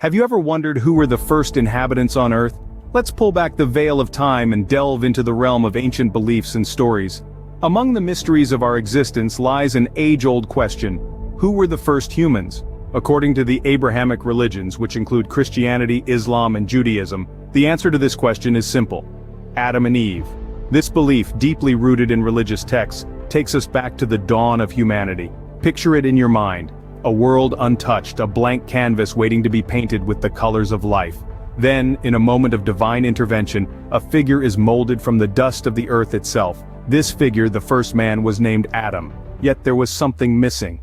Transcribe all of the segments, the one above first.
Have you ever wondered who were the first inhabitants on Earth? Let's pull back the veil of time and delve into the realm of ancient beliefs and stories. Among the mysteries of our existence lies an age-old question: who were the first humans? According to the Abrahamic religions, which include Christianity, Islam, and Judaism, the answer to this question is simple: Adam and Eve. This belief, deeply rooted in religious texts, takes us back to the dawn of humanity. Picture it in your mind: a world untouched, a blank canvas waiting to be painted with the colors of life. Then, in a moment of divine intervention, a figure is molded from the dust of the earth itself. This figure, the first man, was named Adam. Yet there was something missing.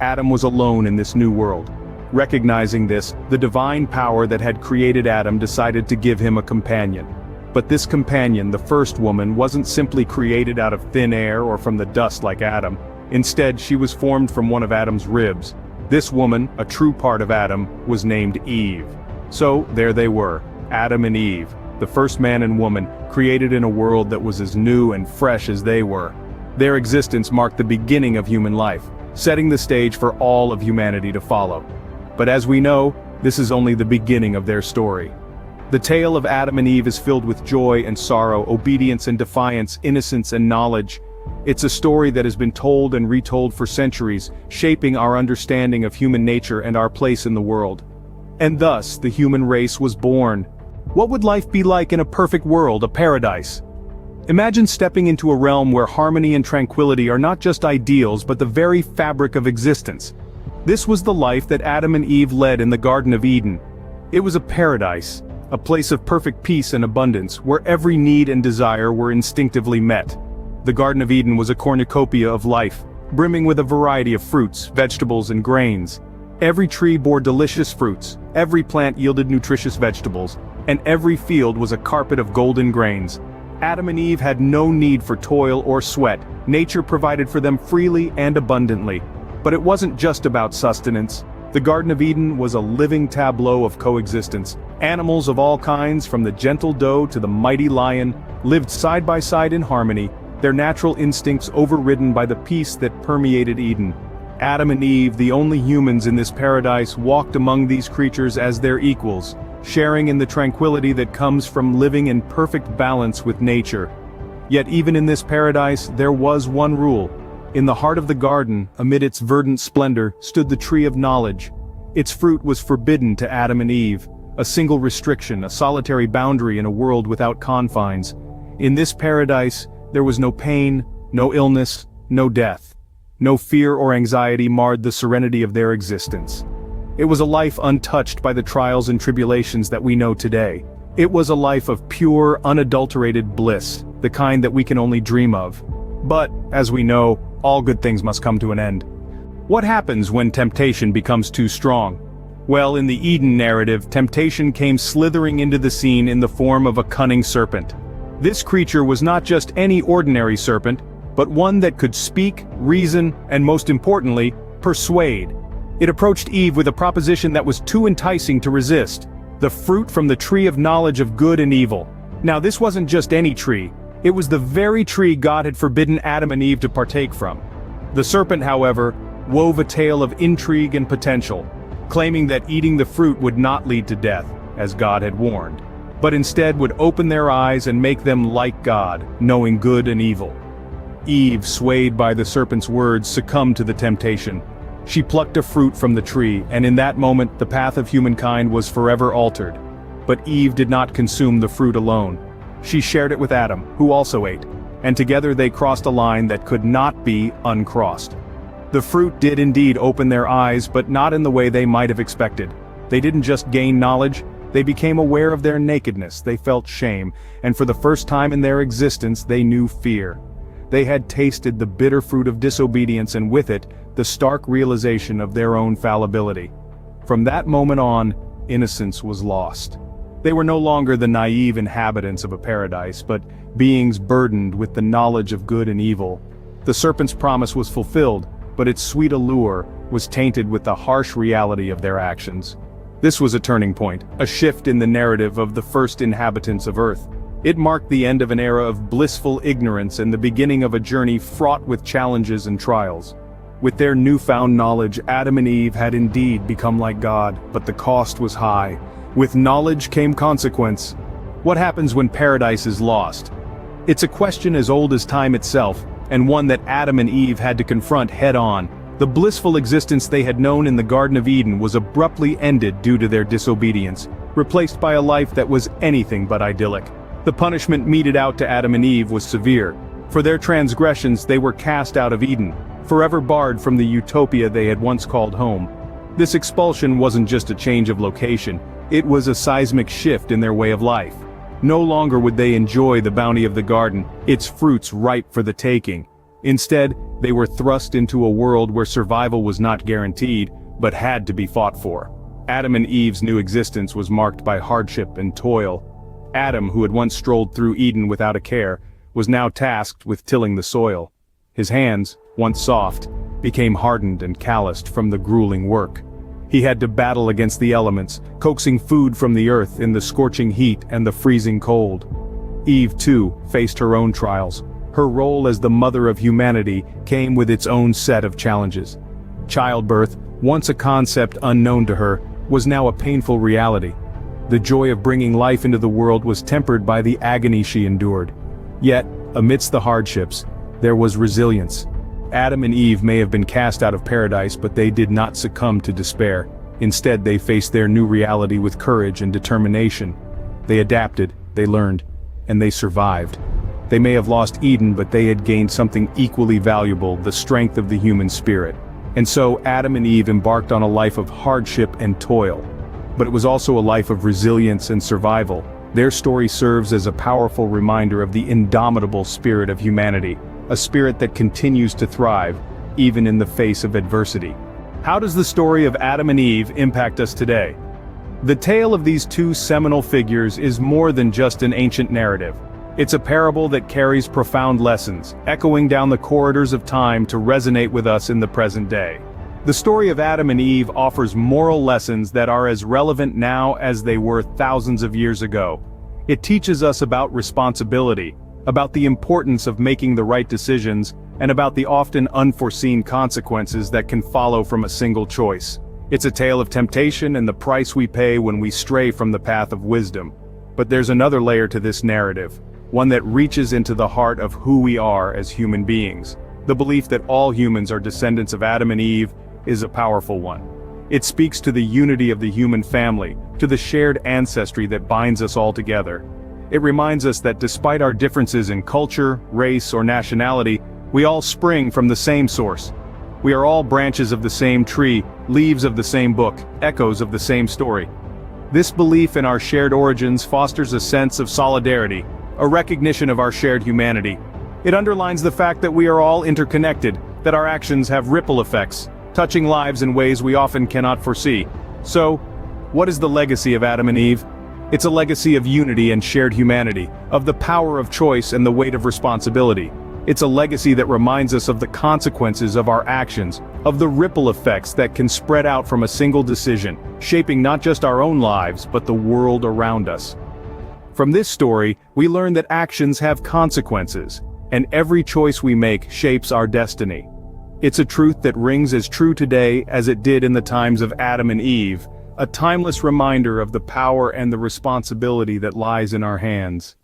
Adam was alone in this new world. Recognizing this, the divine power that had created Adam decided to give him a companion. But this companion, the first woman, wasn't simply created out of thin air or from the dust like Adam. Instead, she was formed from one of Adam's ribs. This woman, a true part of Adam, was named Eve. So, there they were, Adam and Eve, the first man and woman, created in a world that was as new and fresh as they were. Their existence marked the beginning of human life, setting the stage for all of humanity to follow. But as we know, this is only the beginning of their story. The tale of Adam and Eve is filled with joy and sorrow, obedience and defiance, innocence and knowledge. It's a story that has been told and retold for centuries, shaping our understanding of human nature and our place in the world. And thus, the human race was born. What would life be like in a perfect world, a paradise? Imagine stepping into a realm where harmony and tranquility are not just ideals but the very fabric of existence. This was the life that Adam and Eve led in the Garden of Eden. It was a paradise, a place of perfect peace and abundance, where every need and desire were instinctively met. The Garden of Eden was a cornucopia of life, brimming with a variety of fruits, vegetables, and grains. Every tree bore delicious fruits, every plant yielded nutritious vegetables, and every field was a carpet of golden grains. Adam and Eve had no need for toil or sweat. Nature provided for them freely and abundantly. But it wasn't just about sustenance. The Garden of Eden was a living tableau of coexistence. Animals of all kinds, from the gentle doe to the mighty lion, lived side by side in harmony, their natural instincts overridden by the peace that permeated Eden. Adam and Eve, the only humans in this paradise, walked among these creatures as their equals, sharing in the tranquility that comes from living in perfect balance with nature. Yet even in this paradise, there was one rule. In the heart of the garden, amid its verdant splendor, stood the tree of knowledge. Its fruit was forbidden to Adam and Eve, a single restriction, a solitary boundary in a world without confines. In this paradise, there was no pain, no illness, no death. No fear or anxiety marred the serenity of their existence. It was a life untouched by the trials and tribulations that we know today. It was a life of pure, unadulterated bliss, the kind that we can only dream of. But, as we know, all good things must come to an end. What happens when temptation becomes too strong? Well, in the Eden narrative, temptation came slithering into the scene in the form of a cunning serpent. This creature was not just any ordinary serpent, but one that could speak, reason, and most importantly, persuade. It approached Eve with a proposition that was too enticing to resist: the fruit from the tree of knowledge of good and evil. Now, this wasn't just any tree. It was the very tree God had forbidden Adam and Eve to partake from. The serpent, however, wove a tale of intrigue and potential, claiming that eating the fruit would not lead to death, as God had warned, but instead would open their eyes and make them like God, knowing good and evil. Eve, swayed by the serpent's words, succumbed to the temptation. She plucked a fruit from the tree, and in that moment the path of humankind was forever altered. But Eve did not consume the fruit alone. She shared it with Adam, who also ate, and together they crossed a line that could not be uncrossed. The fruit did indeed open their eyes, but not in the way they might have expected. They didn't just gain knowledge, they became aware of their nakedness, they felt shame, and for the first time in their existence they knew fear. They had tasted the bitter fruit of disobedience, and with it, the stark realization of their own fallibility. From that moment on, innocence was lost. They were no longer the naive inhabitants of a paradise, but beings burdened with the knowledge of good and evil. The serpent's promise was fulfilled, but its sweet allure was tainted with the harsh reality of their actions. This was a turning point, a shift in the narrative of the first inhabitants of Earth. It marked the end of an era of blissful ignorance and the beginning of a journey fraught with challenges and trials. With their newfound knowledge, Adam and Eve had indeed become like God, but the cost was high. With knowledge came consequence. What happens when paradise is lost? It's a question as old as time itself, and one that Adam and Eve had to confront head-on. The blissful existence they had known in the Garden of Eden was abruptly ended due to their disobedience, replaced by a life that was anything but idyllic. The punishment meted out to Adam and Eve was severe. For their transgressions they were cast out of Eden, forever barred from the utopia they had once called home. This expulsion wasn't just a change of location, it was a seismic shift in their way of life. No longer would they enjoy the bounty of the garden, its fruits ripe for the taking. Instead, they were thrust into a world where survival was not guaranteed, but had to be fought for. Adam and Eve's new existence was marked by hardship and toil. Adam, who had once strolled through Eden without a care, was now tasked with tilling the soil. His hands, once soft, became hardened and calloused from the grueling work. He had to battle against the elements, coaxing food from the earth in the scorching heat and the freezing cold. Eve, too, faced her own trials. Her role as the mother of humanity came with its own set of challenges. Childbirth, once a concept unknown to her, was now a painful reality. The joy of bringing life into the world was tempered by the agony she endured. Yet, amidst the hardships, there was resilience. Adam and Eve may have been cast out of paradise, but they did not succumb to despair. Instead, they faced their new reality with courage and determination. They adapted, they learned, and they survived. They may have lost Eden, but they had gained something equally valuable, the strength of the human spirit. And so, Adam and Eve embarked on a life of hardship and toil. But it was also a life of resilience and survival. Their story serves as a powerful reminder of the indomitable spirit of humanity, a spirit that continues to thrive, even in the face of adversity. How does the story of Adam and Eve impact us today? The tale of these two seminal figures is more than just an ancient narrative. It's a parable that carries profound lessons, echoing down the corridors of time to resonate with us in the present day. The story of Adam and Eve offers moral lessons that are as relevant now as they were thousands of years ago. It teaches us about responsibility, about the importance of making the right decisions, and about the often unforeseen consequences that can follow from a single choice. It's a tale of temptation and the price we pay when we stray from the path of wisdom. But there's another layer to this narrative, one that reaches into the heart of who we are as human beings. The belief that all humans are descendants of Adam and Eve is a powerful one. It speaks to the unity of the human family, to the shared ancestry that binds us all together. It reminds us that despite our differences in culture, race, or nationality, we all spring from the same source. We are all branches of the same tree, leaves of the same book, echoes of the same story. This belief in our shared origins fosters a sense of solidarity, a recognition of our shared humanity. It underlines the fact that we are all interconnected, that our actions have ripple effects, touching lives in ways we often cannot foresee. So, what is the legacy of Adam and Eve? It's a legacy of unity and shared humanity, of the power of choice and the weight of responsibility. It's a legacy that reminds us of the consequences of our actions, of the ripple effects that can spread out from a single decision, shaping not just our own lives, but the world around us. From this story, we learn that actions have consequences, and every choice we make shapes our destiny. It's a truth that rings as true today as it did in the times of Adam and Eve, a timeless reminder of the power and the responsibility that lies in our hands.